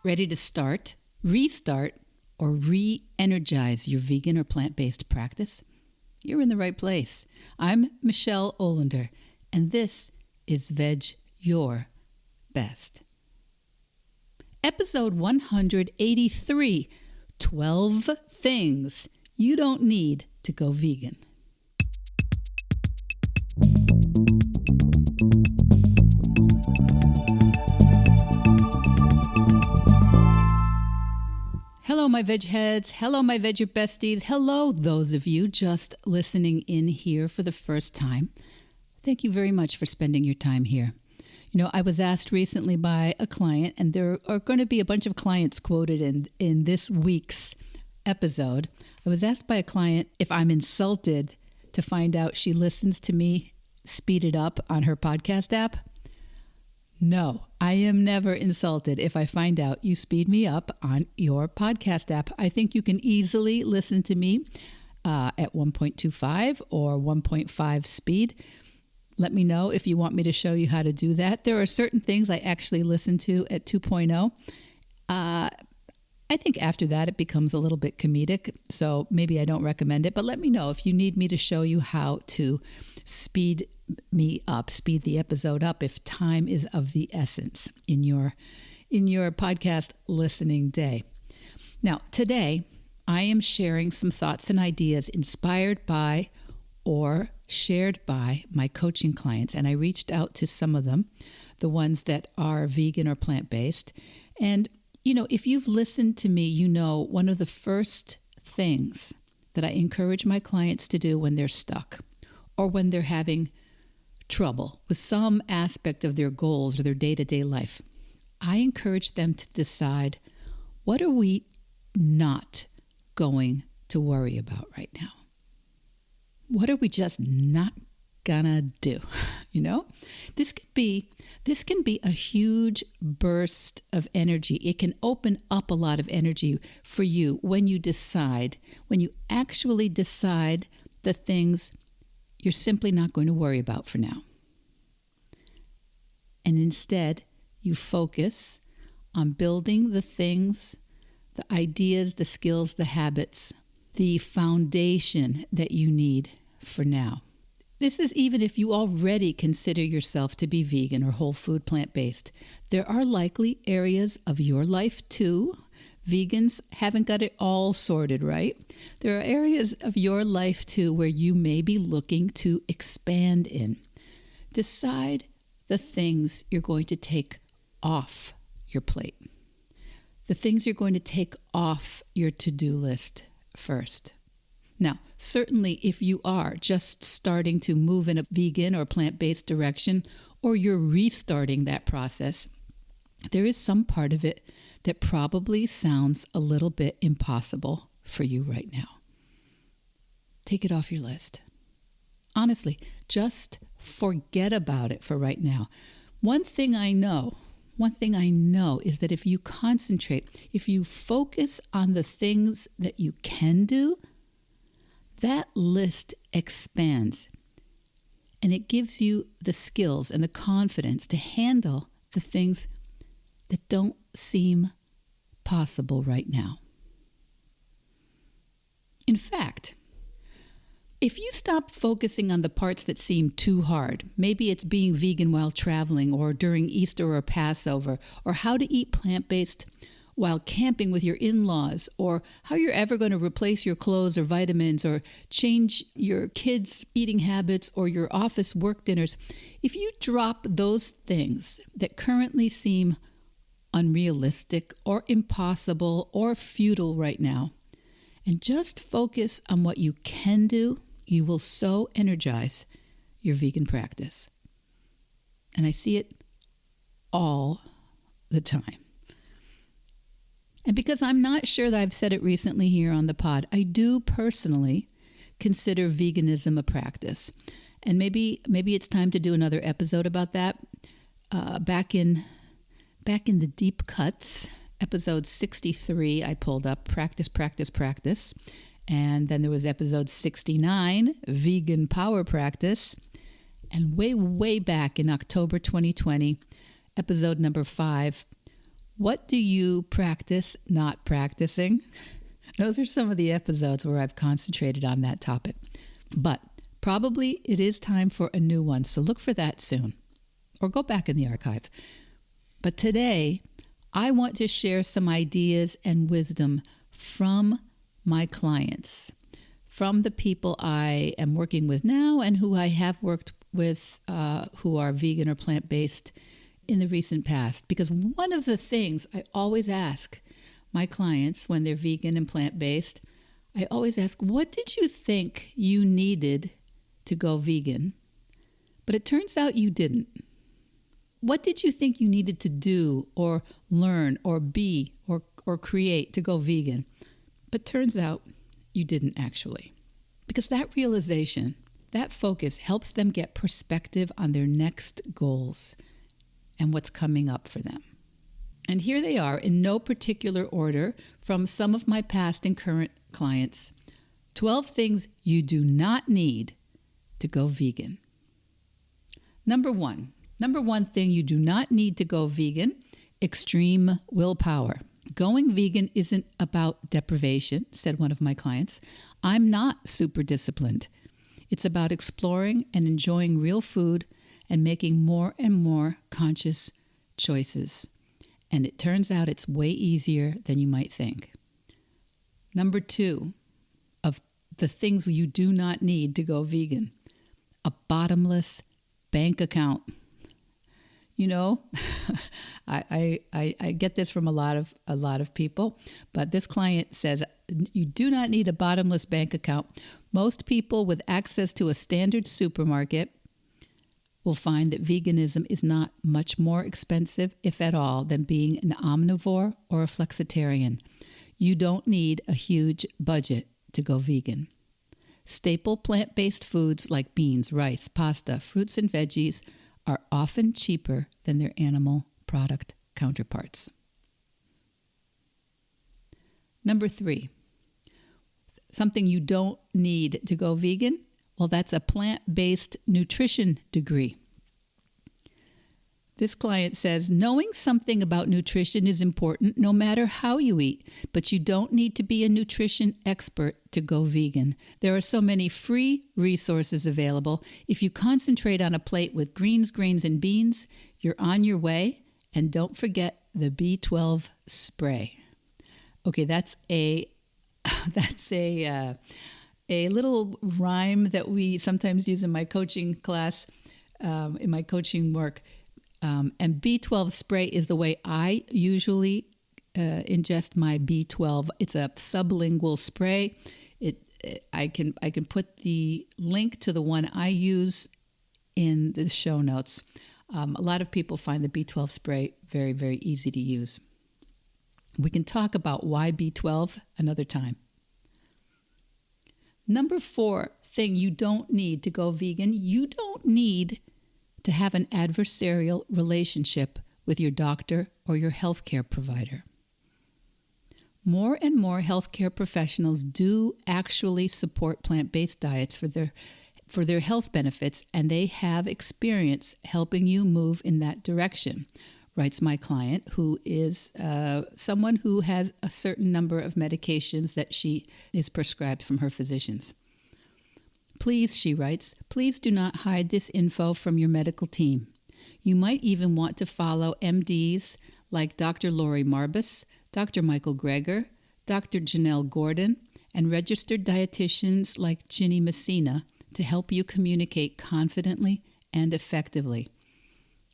Ready to start, restart, or re-energize your vegan or plant-based practice? You're in the right place. I'm Michelle Olander, and this is Vedge Your Best. Episode 183, 12 Things You Don't Need to Go Vegan. Hello, my veg heads. Hello, my veg besties. Hello, those of you just listening in here for the first time. Thank you very much for spending your time here. You know, I was asked recently by a client, and there are going to be a bunch of clients quoted in this week's episode. I was asked by a client if I'm insulted to find out she listens to me speed it up on her podcast app. No, I am never insulted if I find out you speed me up on your podcast app. I think you can easily listen to me at 1.25 or 1.5 speed. Let me know if you want me to show you how to do that. There are certain things I actually listen to at 2.0. I think after that it becomes a little bit comedic, so maybe I don't recommend it. But let me know if you need me to show you how to speed me up, speed the episode up if time is of the essence in your podcast listening day. Now, today I am sharing some thoughts and ideas inspired by or shared by my coaching clients, and I reached out to some of them, the ones that are vegan or plant-based. And you know, if you've listened to me, you know one of the first things that I encourage my clients to do when they're stuck or when they're having trouble with some aspect of their goals or their day-to-day life, I encourage them to decide, what are we not going to worry about right now? What are we just not gonna do? You know, this can be a huge burst of energy. It can open up a lot of energy for you when you actually decide the things you're simply not going to worry about for now. And instead, you focus on building the things, the ideas, the skills, the habits, the foundation that you need for now. This is even if you already consider yourself to be vegan or whole food plant-based. There are likely areas of your life too. Vegans haven't got it all sorted, right? There are areas of your life too where you may be looking to expand in. Decide the things you're going to take off your plate. The things you're going to take off your to-do list first. Now, certainly if you are just starting to move in a vegan or plant-based direction, or you're restarting that process, there is some part of it that probably sounds a little bit impossible for you right now. Take it off your list. Honestly, just forget about it for right now. One thing I know is that if you concentrate, if you focus on the things that you can do, that list expands, and it gives you the skills and the confidence to handle the things that don't seem possible right now. In fact, if you stop focusing on the parts that seem too hard, maybe it's being vegan while traveling or during Easter or Passover, or how to eat plant-based while camping with your in-laws, or how you're ever going to replace your clothes or vitamins or change your kids' eating habits or your office work dinners, if you drop those things that currently seem unrealistic or impossible or futile right now, and just focus on what you can do, you will so energize your vegan practice. And I see it all the time. And because I'm not sure that I've said it recently here on the pod, I do personally consider veganism a practice. And maybe it's time to do another episode about that. Back in the deep cuts, episode 63, I pulled up practice. And then there was episode 69, vegan power practice. And way back in October 2020, episode number 5, What do you practice not practicing? Those are some of the episodes where I've concentrated on that topic. But probably it is time for a new one, so look for that soon. Or go back in the archive. But today, I want to share some ideas and wisdom from my clients, from the people I am working with now and who I have worked with who are vegan or plant-based in the recent past. Because one of the things I always ask my clients when they're vegan and plant-based, I always ask, what did you think you needed to go vegan? But it turns out you didn't. What did you think you needed to do or learn or be or create to go vegan? But turns out you didn't actually. Because that realization, that focus helps them get perspective on their next goals and what's coming up for them. And here they are in no particular order from some of my past and current clients. 12 things you do not need to go vegan. Number one thing you do not need to go vegan, extreme willpower. Going vegan isn't about deprivation, said one of my clients. I'm not super disciplined. It's about exploring and enjoying real food and making more and more conscious choices. And it turns out it's way easier than you might think. Number 2 of the things you do not need to go vegan, a bottomless bank account. You know, I get this from a lot of people, but this client says you do not need a bottomless bank account. Most people with access to a standard supermarket will find that veganism is not much more expensive, if at all, than being an omnivore or a flexitarian. You don't need a huge budget to go vegan. Staple plant-based foods like beans, rice, pasta, fruits, and veggies are often cheaper than their animal product counterparts. Number 3, something you don't need to go vegan. Well, that's a plant-based nutrition degree. This client says, knowing something about nutrition is important no matter how you eat, but you don't need to be a nutrition expert to go vegan. There are so many free resources available. If you concentrate on a plate with greens, grains, and beans, you're on your way. And don't forget the B12 spray. Okay, that's a little rhyme that we sometimes use in my coaching class, in my coaching work. And B12 spray is the way I usually ingest my B12. It's a sublingual spray. I can put the link to the one I use in the show notes. A lot of people find the B12 spray very, very easy to use. We can talk about why B12 another time. Number 4 thing you don't need to go vegan, you don't need to have an adversarial relationship with your doctor or your healthcare provider. More and more healthcare professionals do actually support plant-based diets for their health benefits, and they have experience helping you move in that direction, writes my client, who is someone who has a certain number of medications that she is prescribed from her physicians. Please, she writes, please do not hide this info from your medical team. You might even want to follow MDs like Dr. Lori Marbus, Dr. Michael Greger, Dr. Janelle Gordon, and registered dietitians like Ginny Messina to help you communicate confidently and effectively.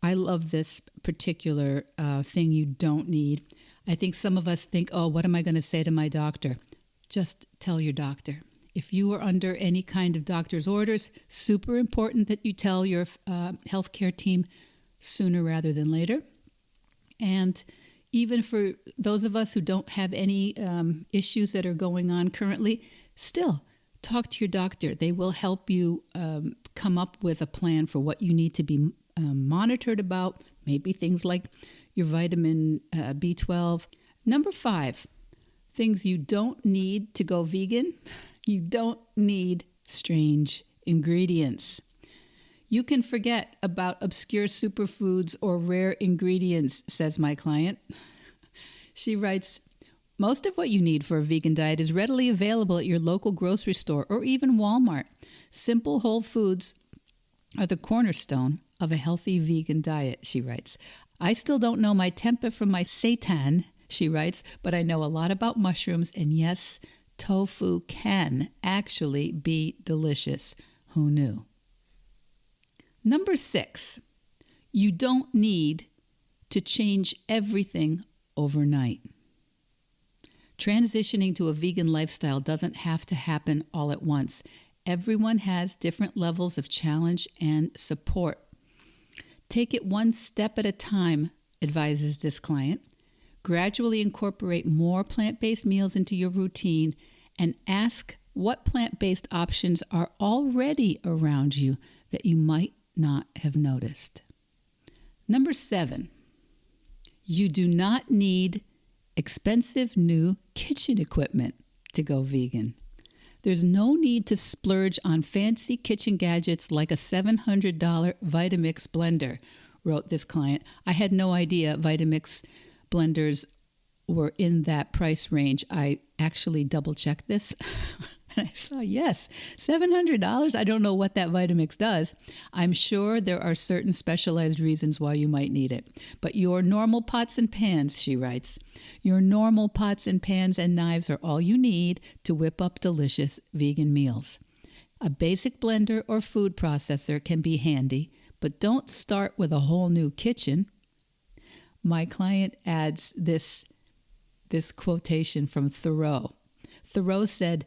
I love this particular thing you don't need. I think some of us think, oh, what am I going to say to my doctor? Just tell your doctor. If you are under any kind of doctor's orders, super important that you tell your healthcare team sooner rather than later. And even for those of us who don't have any issues that are going on currently, still talk to your doctor. They will help you come up with a plan for what you need to be monitored about, maybe things like your vitamin B12. Number 5, things you don't need to go vegan. You don't need strange ingredients. You can forget about obscure superfoods or rare ingredients, says my client. She writes, most of what you need for a vegan diet is readily available at your local grocery store or even Walmart. Simple whole foods are the cornerstone of a healthy vegan diet, she writes. I still don't know my tempeh from my seitan, she writes, but I know a lot about mushrooms, and yes, tofu can actually be delicious. Who knew? Number 6, you don't need to change everything overnight. Transitioning to a vegan lifestyle doesn't have to happen all at once. Everyone has different levels of challenge and support. Take it one step at a time, advises this client. Gradually incorporate more plant-based meals into your routine and ask what plant-based options are already around you that you might not have noticed. Number 7, you do not need expensive new kitchen equipment to go vegan. There's no need to splurge on fancy kitchen gadgets like a $700 Vitamix blender, wrote this client. I had no idea Vitamix blenders were in that price range. I actually double-checked this. And I saw, yes, $700. I don't know what that Vitamix does. I'm sure there are certain specialized reasons why you might need it. But your normal pots and pans, she writes, your normal pots and pans and knives are all you need to whip up delicious vegan meals. A basic blender or food processor can be handy, but don't start with a whole new kitchen. My client adds this quotation from Thoreau. Thoreau said,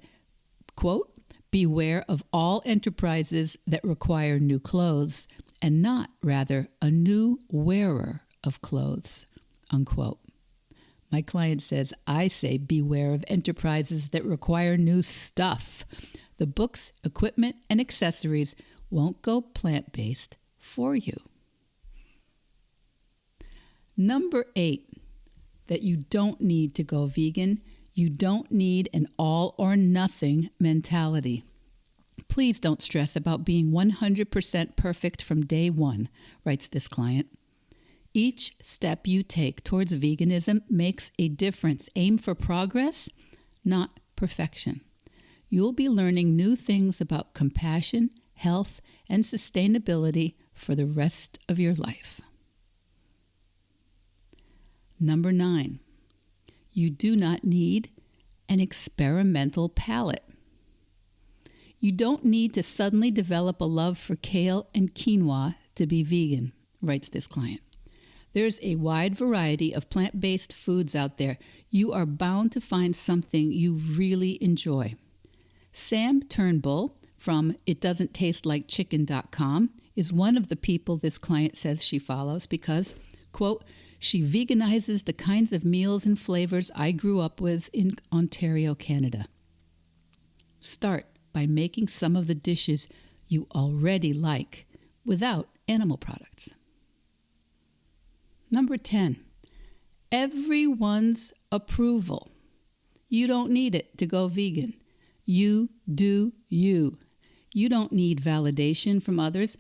quote, beware of all enterprises that require new clothes and not, rather, a new wearer of clothes, unquote. My client says, I say beware of enterprises that require new stuff. The books, equipment, and accessories won't go plant-based for you. Number 8, that you don't need to go vegan. You don't need an all or nothing mentality. Please don't stress about being 100% perfect from day one, writes this client. Each step you take towards veganism makes a difference. Aim for progress, not perfection. You'll be learning new things about compassion, health, and sustainability for the rest of your life. Number 9. You do not need an experimental palate. You don't need to suddenly develop a love for kale and quinoa to be vegan, writes this client. There's a wide variety of plant-based foods out there. You are bound to find something you really enjoy. Sam Turnbull from itdoesn'ttastelikechicken.com is one of the people this client says she follows because, quote, she veganizes the kinds of meals and flavors I grew up with in Ontario, Canada. Start by making some of the dishes you already like without animal products. Number 10, everyone's approval. You don't need it to go vegan. You do you. You don't need validation from others.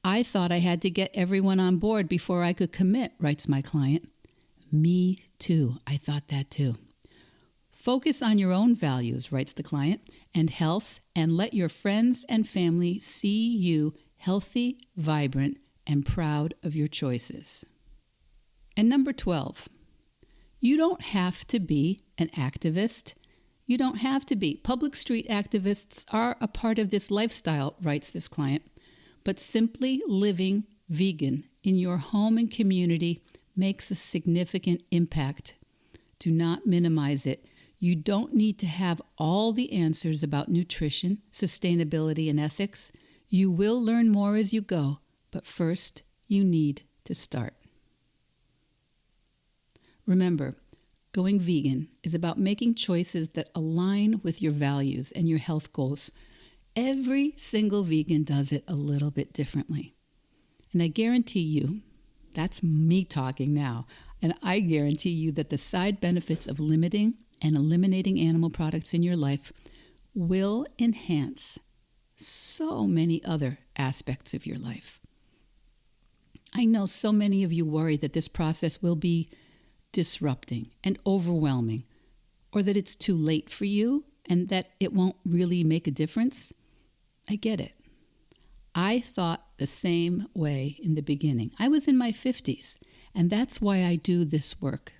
I thought I had to get everyone on board before I could commit, writes my client. Me too. I thought that too. Focus on your own values, writes the client, and health, and let your friends and family see you healthy, vibrant, and proud of your choices. And number 12, you don't have to be an activist. You don't have to be. Public street activists are a part of this lifestyle, writes this client. But simply living vegan in your home and community makes a significant impact. Do not minimize it. You don't need to have all the answers about nutrition, sustainability, and ethics. You will learn more as you go, but first you need to start. Remember, going vegan is about making choices that align with your values and your health goals. Every single vegan does it a little bit differently. And I guarantee you, that's me talking now, and I guarantee you that the side benefits of limiting and eliminating animal products in your life will enhance so many other aspects of your life. I know so many of you worry that this process will be disrupting and overwhelming, or that it's too late for you and that it won't really make a difference, I get it. I thought the same way in the beginning. I was in my 50s, and that's why I do this work,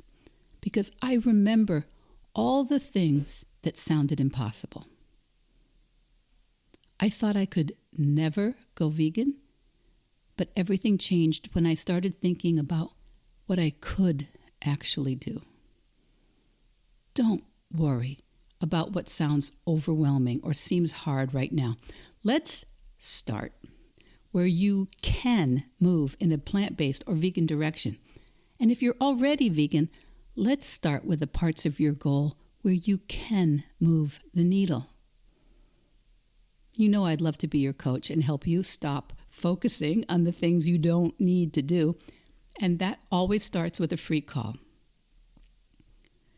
because I remember all the things that sounded impossible. I thought I could never go vegan, but everything changed when I started thinking about what I could actually do. Don't worry about what sounds overwhelming or seems hard right now. Let's start where you can move in a plant-based or vegan direction. And if you're already vegan, let's start with the parts of your goal where you can move the needle. You know I'd love to be your coach and help you stop focusing on the things you don't need to do. And that always starts with a free call.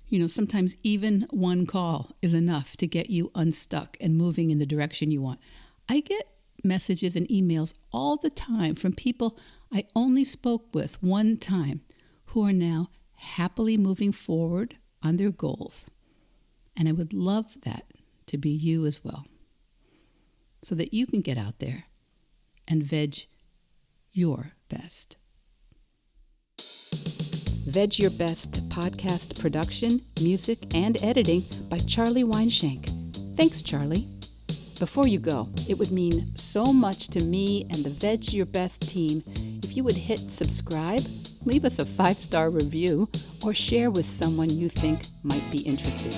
You know, sometimes even one call is enough to get you unstuck and moving in the direction you want. I get messages and emails all the time from people I only spoke with one time who are now happily moving forward on their goals. And I would love that to be you as well, so that you can get out there and veg your best. Veg Your Best podcast production, music, and editing by Charlie Weinshank. Thanks, Charlie. Before you go, it would mean so much to me and the Veg Your Best team if you would hit subscribe, leave us a 5-star review, or share with someone you think might be interested.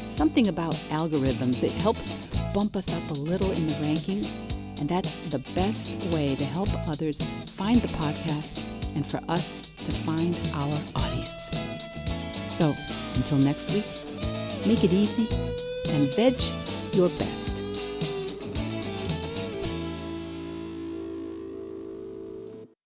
Something about algorithms, it helps bump us up a little in the rankings, and that's the best way to help others find the podcast and for us to find our audience. So, until next week, make it easy and veg your best.